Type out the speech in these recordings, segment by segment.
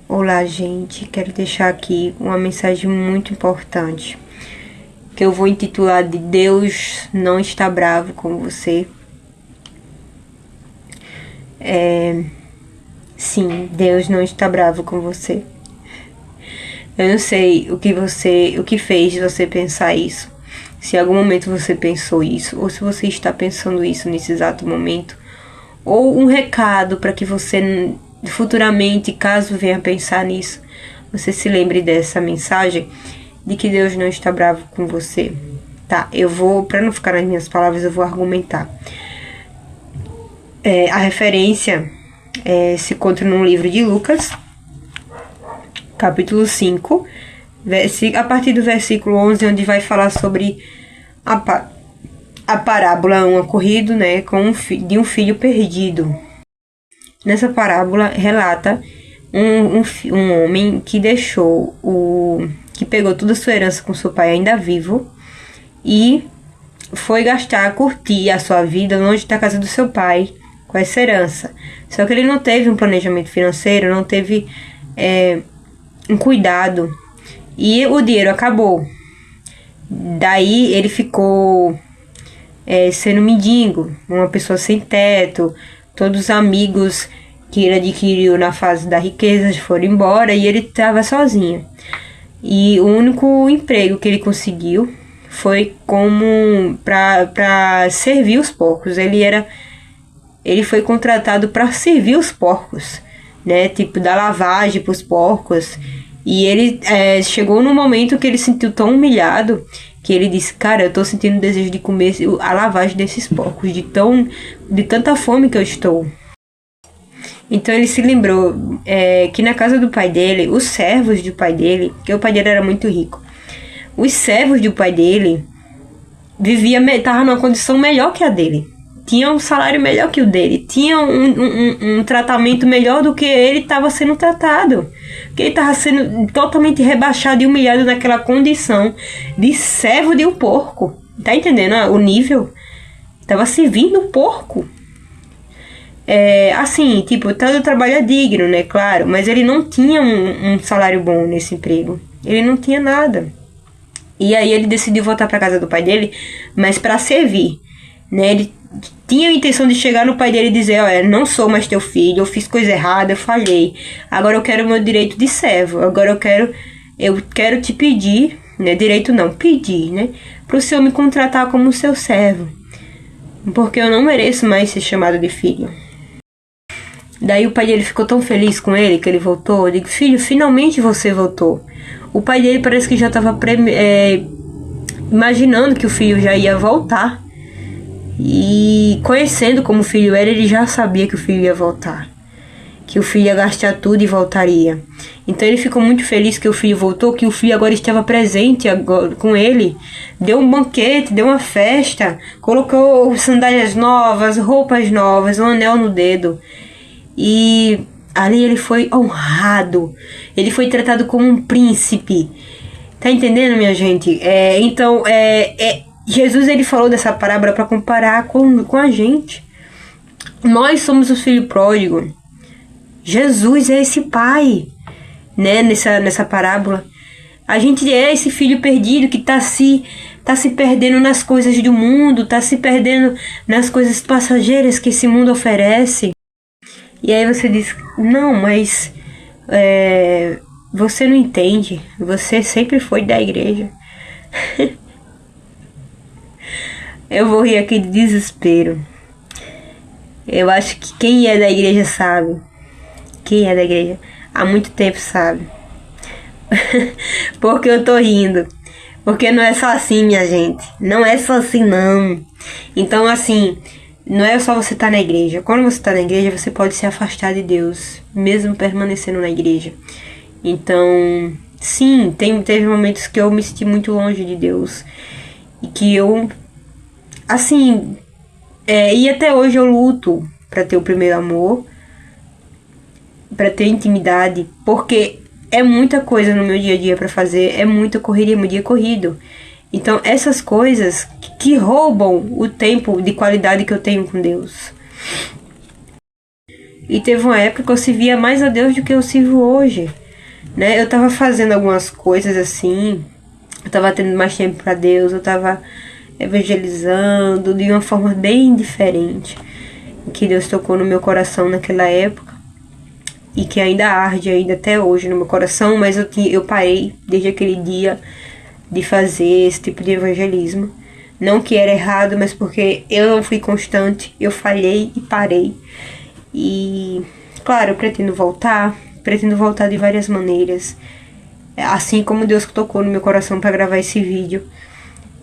Olá, gente. Quero deixar aqui uma mensagem muito importante, que eu vou intitular de Deus não está bravo com você. Sim, Deus não está bravo com você. Eu não sei o que fez você pensar isso. Se em algum momento você pensou isso, ou se você está pensando isso nesse exato momento, ou um recado para que você futuramente, caso venha pensar nisso, você se lembre dessa mensagem de que Deus não está bravo com você. Tá, eu vou, para não ficar nas minhas palavras, eu vou argumentar. A referência se encontra no livro de Lucas, capítulo 5, a partir do versículo 11, onde vai falar sobre a parábola, um ocorrido, né, de um filho perdido. Nessa parábola relata um homem que que pegou toda a sua herança com seu pai ainda vivo e foi curtir a sua vida longe da casa do seu pai com essa herança. Só que ele não teve um planejamento financeiro, não teve um cuidado e o dinheiro acabou. Daí ele ficou sendo mendigo, uma pessoa sem teto. Todos os amigos que ele adquiriu na fase da riqueza foram embora e ele estava sozinho. E o único emprego que ele conseguiu foi como para servir os porcos. Ele foi contratado para servir os porcos, né? Tipo, dar lavagem para os porcos. E ele chegou num momento que ele se sentiu tão humilhado que ele disse: cara, eu tô sentindo desejo de comer a lavagem desses porcos, de tanta fome que eu estou. Então ele se lembrou que na casa do pai dele, os servos do pai dele, porque o pai dele era muito rico, os servos do pai dele estavam numa condição melhor que a dele. Tinha um salário melhor que o dele, tinha um tratamento melhor do que ele estava sendo tratado. Porque ele estava sendo totalmente rebaixado e humilhado naquela condição de servo de um porco. Tá entendendo o nível? Estava servindo um porco. Assim, tipo, todo trabalho é digno, né? Claro, mas ele não tinha um salário bom nesse emprego. Ele não tinha nada. E aí ele decidiu voltar para casa do pai dele, mas para servir, né? Ele tinha a intenção de chegar no pai dele e dizer: olha, não sou mais teu filho, eu fiz coisa errada, eu falhei, agora eu quero o meu direito de servo, agora eu quero te pedir, né, direito não, pedir, né, pro senhor me contratar como seu servo, porque eu não mereço mais ser chamado de filho. Daí o pai dele ficou tão feliz com ele que ele voltou. Eu digo: filho, finalmente você voltou. O pai dele parece que já estava imaginando que o filho já ia voltar. E conhecendo como o filho era, ele já sabia que o filho ia voltar, que o filho ia gastar tudo e voltaria. Então ele ficou muito feliz que o filho voltou, que o filho agora estava presente com ele. Deu um banquete, deu uma festa, colocou sandálias novas, roupas novas, um anel no dedo. E ali ele foi honrado, ele foi tratado como um príncipe. Tá entendendo, minha gente? Jesus, ele falou dessa parábola para comparar com a gente. Nós somos os filhos pródigos. Jesus é esse pai, né? Nessa parábola. A gente é esse filho perdido que tá se perdendo nas coisas do mundo, tá se perdendo nas coisas passageiras que esse mundo oferece. E aí você diz: não, mas você não entende. Você sempre foi da igreja. Eu vou rir aqui de desespero. Eu acho que quem é da igreja sabe. Quem é da igreja há muito tempo sabe. Porque eu tô rindo. Porque não é só assim, minha gente. Não é só assim, não. Então, assim, não é só você estar na igreja. Quando você está na igreja, você pode se afastar de Deus, mesmo permanecendo na igreja. Então, sim, teve momentos que eu me senti muito longe de Deus. E que eu... assim, e até hoje eu luto para ter o primeiro amor, para ter intimidade, porque é muita coisa no meu dia a dia para fazer, é muita correria, meu dia corrido. Então essas coisas que roubam o tempo de qualidade que eu tenho com Deus. E teve uma época que eu servia mais a Deus do que eu sirvo hoje, né? Eu tava fazendo algumas coisas assim, eu tava tendo mais tempo para Deus, eu tava evangelizando de uma forma bem diferente, que Deus tocou no meu coração naquela época e que ainda arde ainda até hoje no meu coração, mas eu parei desde aquele dia de fazer esse tipo de evangelismo. Não que era errado, mas porque eu não fui constante, eu falhei e parei. E, claro, eu pretendo voltar de várias maneiras, assim como Deus tocou no meu coração para gravar esse vídeo,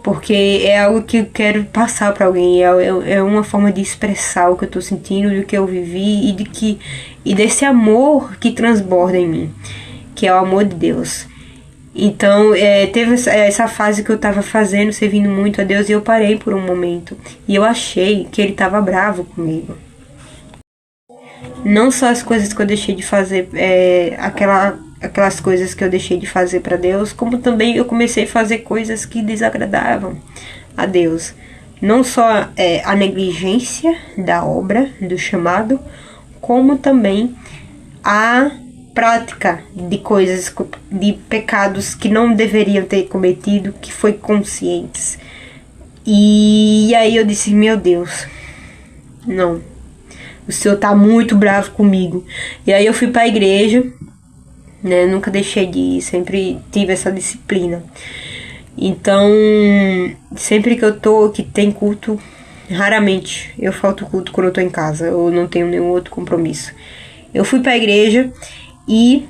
porque é algo que eu quero passar para alguém, é uma forma de expressar o que eu tô sentindo, do que eu vivi e desse amor que transborda em mim, que é o amor de Deus. Então, teve essa fase que eu tava fazendo, servindo muito a Deus, e eu parei por um momento. E eu achei que ele tava bravo comigo. Não só as coisas que eu deixei de fazer, aquelas coisas que eu deixei de fazer para Deus, como também eu comecei a fazer coisas que desagradavam a Deus. Não só a negligência da obra, do chamado, como também a prática de coisas, de pecados que não deveriam ter cometido, que foi conscientes. E aí eu disse, meu Deus, não, o Senhor tá muito bravo comigo. E aí eu fui pra igreja, né, nunca deixei de ir, sempre tive essa disciplina. Então, sempre que tem culto, raramente eu falto culto quando eu tô em casa, eu não tenho nenhum outro compromisso. Eu fui pra igreja e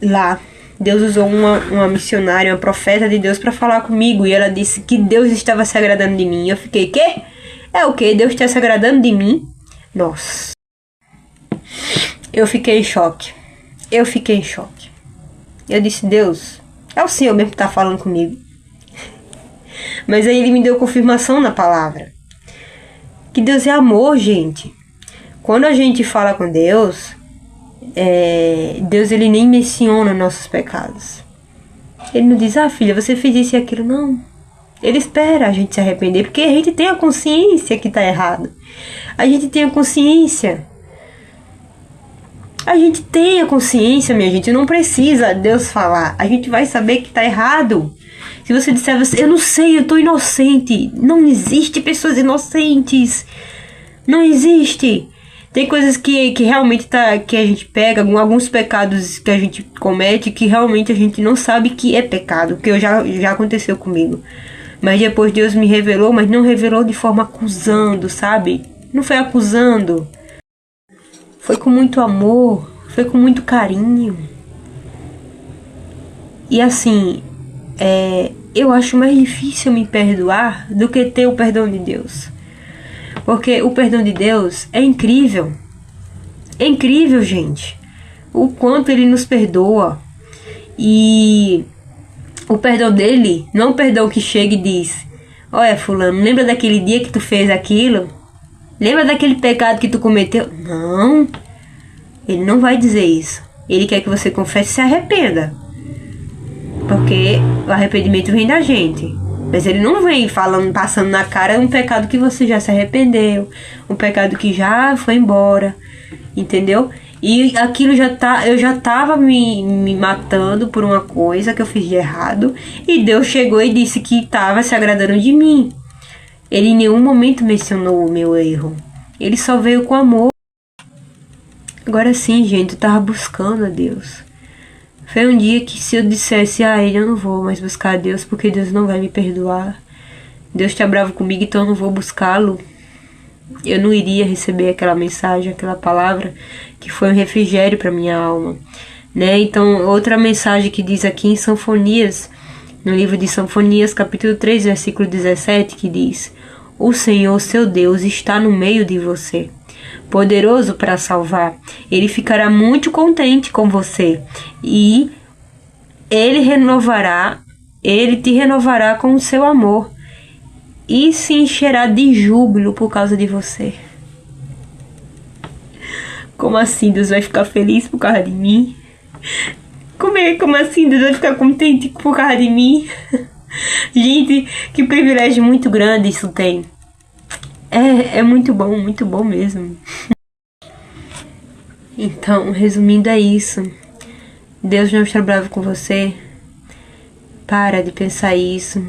lá Deus usou uma missionária, uma profeta de Deus para falar comigo. E ela disse que Deus estava se agradando de mim. Eu fiquei, quê? É o quê? Deus está se agradando de mim? Nossa. Eu fiquei em choque. Eu disse, Deus, é o Senhor mesmo que está falando comigo. Mas aí ele me deu confirmação na palavra. Que Deus é amor, gente. Quando a gente fala com Deus, Deus ele nem menciona nossos pecados. Ele não diz, filha, você fez isso e aquilo. Não. Ele espera a gente se arrepender, porque a gente tem a consciência que está errado. A gente tem a consciência. Minha gente. Não precisa Deus falar. A gente vai saber que está errado. Se você disser, eu não sei, eu estou inocente. Não existe pessoas inocentes. Não existe. Tem coisas que realmente que a gente pega, alguns pecados que a gente comete, que realmente a gente não sabe que é pecado, que já aconteceu comigo. Mas depois Deus me revelou, mas não revelou de forma acusando, sabe? Não foi acusando. Foi com muito amor, foi com muito carinho. E assim, eu acho mais difícil me perdoar do que ter o perdão de Deus. Porque o perdão de Deus é incrível. É incrível, gente. O quanto ele nos perdoa. E o perdão dele não é um perdão que chega e diz, olha, fulano, lembra daquele dia que tu fez aquilo? Lembra daquele pecado que tu cometeu? Não. Ele não vai dizer isso. Ele quer que você confesse e se arrependa. Porque o arrependimento vem da gente. Mas ele não vem passando na cara um pecado que você já se arrependeu, um pecado que já foi embora, entendeu? E aquilo eu já tava me matando por uma coisa que eu fiz de errado, e Deus chegou e disse que tava se agradando de mim. Ele em nenhum momento mencionou o meu erro. Ele só veio com amor. Agora sim, gente, eu tava buscando a Deus. Foi um dia que se eu dissesse a ele, eu não vou mais buscar a Deus porque Deus não vai me perdoar. Deus está bravo comigo, então eu não vou buscá-lo. Eu não iria receber aquela mensagem, aquela palavra que foi um refrigério para minha alma, né? Então, outra mensagem que diz aqui em Sinfonias, no livro de Sinfonias, capítulo 3, versículo 17, que diz: o Senhor, seu Deus, está no meio de você, poderoso para salvar. Ele ficará muito contente com você e ele te renovará com o seu amor e se encherá de júbilo por causa de você. Como assim Deus vai ficar feliz por causa de mim? Como assim Deus vai ficar contente por causa de mim? Gente, que privilégio muito grande isso tem. É muito bom mesmo. Então, resumindo, é isso. Deus não está bravo com você. Para de pensar isso.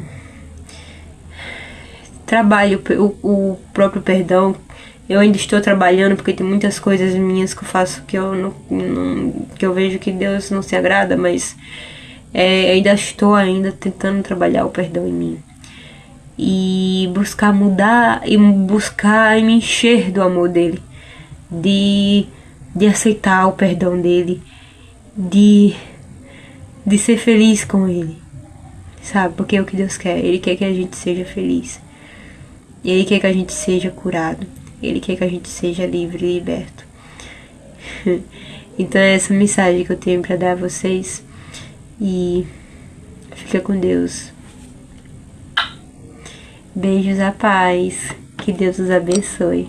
Trabalhe o próprio perdão. Eu ainda estou trabalhando porque tem muitas coisas minhas que eu faço que eu que eu vejo que Deus não se agrada, mas ainda estou tentando trabalhar o perdão em mim. E buscar mudar e buscar me encher do amor dele. De aceitar o perdão dele. De ser feliz com ele. Sabe? Porque é o que Deus quer. Ele quer que a gente seja feliz. Ele quer que a gente seja curado. Ele quer que a gente seja livre e liberto. Então é essa mensagem que eu tenho para dar a vocês. E fica com Deus. Beijos, a paz. Que Deus os abençoe.